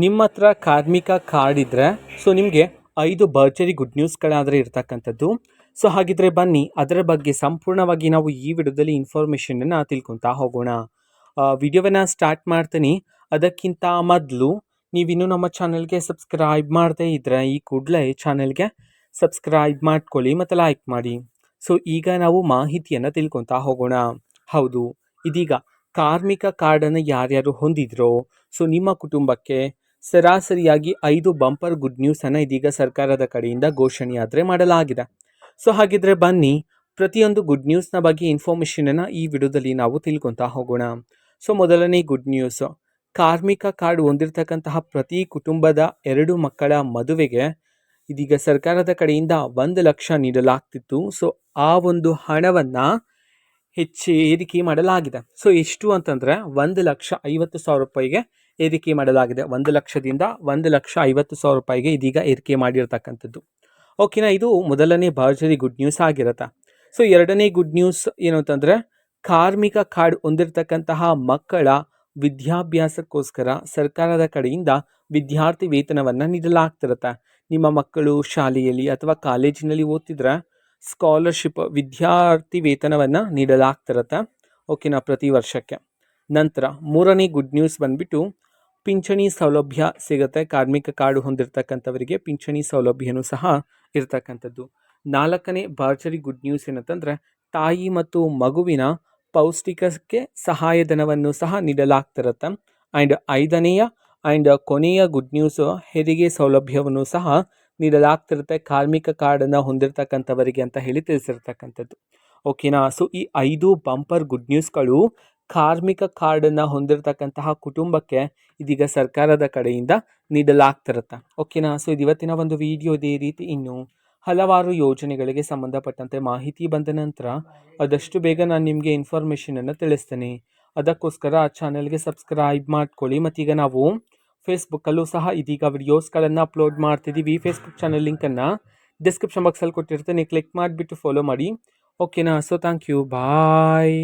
ನಿಮ್ಮ ಹತ್ರ ಕಾರ್ಮಿಕ ಕಾರ್ಡ್ ಇದ್ದರೆ ನಿಮಗೆ 5 ಭರ್ಜರಿ ಗುಡ್ ನ್ಯೂಸ್ಗಳಾದರೆ ಇರ್ತಕ್ಕಂಥದ್ದು. ಹಾಗಿದ್ರೆ ಬನ್ನಿ ಅದರ ಬಗ್ಗೆ ಸಂಪೂರ್ಣವಾಗಿ ನಾವು ಈ ವಿಡಿಯೋದಲ್ಲಿ ಇನ್ಫಾರ್ಮೇಷನನ್ನು ತಿಳ್ಕೊತಾ ಹೋಗೋಣ. ವಿಡಿಯೋವನ್ನು ಸ್ಟಾರ್ಟ್ ಮಾಡ್ತೀನಿ. ಅದಕ್ಕಿಂತ ಮೊದಲು ನೀವಿನ್ನೂ ನಮ್ಮ ಚಾನಲ್ಗೆ ಸಬ್ಸ್ಕ್ರೈಬ್ ಮಾಡದೇ ಇದ್ದರೆ ಈ ಕೂಡಲೇ ಚಾನಲ್ಗೆ ಸಬ್ಸ್ಕ್ರೈಬ್ ಮಾಡ್ಕೊಳ್ಳಿ ಮತ್ತು ಲೈಕ್ ಮಾಡಿ. ಈಗ ನಾವು ಮಾಹಿತಿಯನ್ನು ತಿಳ್ಕೊತಾ ಹೋಗೋಣ. ಹೌದು, ಇದೀಗ ಕಾರ್ಮಿಕ ಕಾರ್ಡನ್ನು ಯಾರ್ಯಾರು ಹೊಂದಿದ್ರೋ ನಿಮ್ಮ ಕುಟುಂಬಕ್ಕೆ ಸರಾಸರಿಯಾಗಿ 5 ಬಂಪರ್ ಗುಡ್ ನ್ಯೂಸನ್ನು ಇದೀಗ ಸರ್ಕಾರದ ಕಡೆಯಿಂದ ಘೋಷಣೆಯಾದರೆ ಮಾಡಲಾಗಿದೆ. ಹಾಗಿದ್ರೆ ಬನ್ನಿ ಪ್ರತಿಯೊಂದು ಗುಡ್ ನ್ಯೂಸ್ನ ಬಗ್ಗೆ ಇನ್ಫಾರ್ಮೇಷನನ್ನು ಈ ವಿಡಿಯೋದಲ್ಲಿ ನಾವು ತಿಳ್ಕೊತಾ ಹೋಗೋಣ. ಮೊದಲನೇ ಗುಡ್ ನ್ಯೂಸ್, ಕಾರ್ಮಿಕ ಕಾರ್ಡ್ ಹೊಂದಿರತಕ್ಕಂತಹ ಪ್ರತಿ ಕುಟುಂಬದ 2 ಮಕ್ಕಳ ಮದುವೆಗೆ ಇದೀಗ ಸರ್ಕಾರದ ಕಡೆಯಿಂದ 1 ಲಕ್ಷ ನೀಡಲಾಗ್ತಿತ್ತು. ಆ ಒಂದು ಹಣವನ್ನು ಏರಿಕೆ ಮಾಡಲಾಗಿದೆ. ಎಷ್ಟು ಅಂತಂದರೆ 1,50,000 ರೂಪಾಯಿಗೆ ಏರಿಕೆ ಮಾಡಲಾಗಿದೆ. 1 ಲಕ್ಷದಿಂದ 1,50,000 ರೂಪಾಯಿಗೆ ಇದೀಗ ಏರಿಕೆ ಮಾಡಿರ್ತಕ್ಕಂಥದ್ದು. ಓಕೆನಾ, ಇದು ಮೊದಲನೇ ಭರ್ಜರಿ ಗುಡ್ ನ್ಯೂಸ್ ಆಗಿರುತ್ತೆ. ಎರಡನೇ ಗುಡ್ ನ್ಯೂಸ್ ಏನು ಅಂತಂದರೆ, ಕಾರ್ಮಿಕ ಕಾರ್ಡ್ ಹೊಂದಿರತಕ್ಕಂತಹ ಮಕ್ಕಳ ವಿದ್ಯಾಭ್ಯಾಸಕ್ಕೋಸ್ಕರ ಸರ್ಕಾರದ ಕಡೆಯಿಂದ ವಿದ್ಯಾರ್ಥಿ ವೇತನವನ್ನು ನೀಡಲಾಗ್ತಿರುತ್ತೆ. ನಿಮ್ಮ ಮಕ್ಕಳು ಶಾಲೆಯಲ್ಲಿ ಅಥವಾ ಕಾಲೇಜಿನಲ್ಲಿ ಓದ್ತಿದ್ರೆ ಸ್ಕಾಲರ್ಶಿಪ್ ವಿದ್ಯಾರ್ಥಿ ವೇತನವನ್ನು ನೀಡಲಾಗ್ತಿರುತ್ತೆ. ಓಕೆನಾ, ಪ್ರತಿ ವರ್ಷಕ್ಕೆ. ನಂತರ ಮೂರನೇ ಗುಡ್ ನ್ಯೂಸ್ ಬಂದ್ಬಿಟ್ಟು ಪಿಂಚಣಿ ಸೌಲಭ್ಯ ಸಿಗುತ್ತೆ. ಕಾರ್ಮಿಕ ಕಾರ್ಡು ಹೊಂದಿರತಕ್ಕಂಥವರಿಗೆ ಪಿಂಚಣಿ ಸೌಲಭ್ಯನೂ ಸಹ ಇರತಕ್ಕಂಥದ್ದು. ನಾಲ್ಕನೇ ಭರ್ಜರಿ ಗುಡ್ ನ್ಯೂಸ್ ಏನಂತಂದರೆ, ತಾಯಿ ಮತ್ತು ಮಗುವಿನ ಪೌಷ್ಟಿಕಕ್ಕೆ ಸಹಾಯಧನವನ್ನು ಸಹ ನೀಡಲಾಗ್ತಿರುತ್ತೆ. ಆ್ಯಂಡ್ ಐದನೆಯ ಆ್ಯಂಡ್ ಕೊನೆಯ ಗುಡ್ ನ್ಯೂಸು ಹೆರಿಗೆ ಸೌಲಭ್ಯವನ್ನು ಸಹ ನೀಡಲಾಗ್ತಿರುತ್ತೆ ಕಾರ್ಮಿಕ ಕಾರ್ಡನ್ನು ಹೊಂದಿರತಕ್ಕಂಥವರಿಗೆ ಅಂತ ಹೇಳಿ ತಿಳಿಸಿರ್ತಕ್ಕಂಥದ್ದು. ಓಕೆನಾ, ಈ 5 ಬಂಪರ್ ಗುಡ್ ನ್ಯೂಸ್ಗಳು ಕಾರ್ಮಿಕ ಕಾರ್ಡನ್ನು ಹೊಂದಿರತಕ್ಕಂತಹ ಕುಟುಂಬಕ್ಕೆ ಇದೀಗ ಸರ್ಕಾರದ ಕಡೆಯಿಂದ ನೀಡಲಾಗ್ತಿರುತ್ತೆ. ಓಕೆನಾ, ಇದು ಇವತ್ತಿನ ಒಂದು ವಿಡಿಯೋ. ಇದೇ ರೀತಿ ಇನ್ನು ಹಲವಾರು ಯೋಜನೆಗಳಿಗೆ ಸಂಬಂಧಪಟ್ಟಂತೆ ಮಾಹಿತಿ ಬಂದ ನಂತರ ಆದಷ್ಟು ಬೇಗ ನಾನು ನಿಮಗೆ ಇನ್ಫಾರ್ಮೇಷನನ್ನು ತಿಳಿಸ್ತೇನೆ. ಅದಕ್ಕೋಸ್ಕರ ಆ ಚಾನಲ್ಗೆ ಸಬ್ಸ್ಕ್ರೈಬ್ ಮಾಡ್ಕೊಳ್ಳಿ. ಮತ್ತೀಗ ನಾವು ಫೇಸ್ಬುಕ್ಕಲ್ಲೂ ಸಹ ಇದೀಗ ವಿಡಿಯೋಸ್ಗಳನ್ನು ಅಪ್ಲೋಡ್ ಮಾಡ್ತಿದ್ದೀವಿ. ಫೇಸ್ಬುಕ್ ಚಾನಲ್ ಲಿಂಕನ್ನು ಡಿಸ್ಕ್ರಿಪ್ಷನ್ ಬಾಕ್ಸಲ್ಲಿ ಕೊಟ್ಟಿರ್ತೀನಿ, ಕ್ಲಿಕ್ ಮಾಡಿಬಿಟ್ಟು ಫಾಲೋ ಮಾಡಿ. ಓಕೆನಾ, ಥ್ಯಾಂಕ್ ಯು, ಬಾಯ್.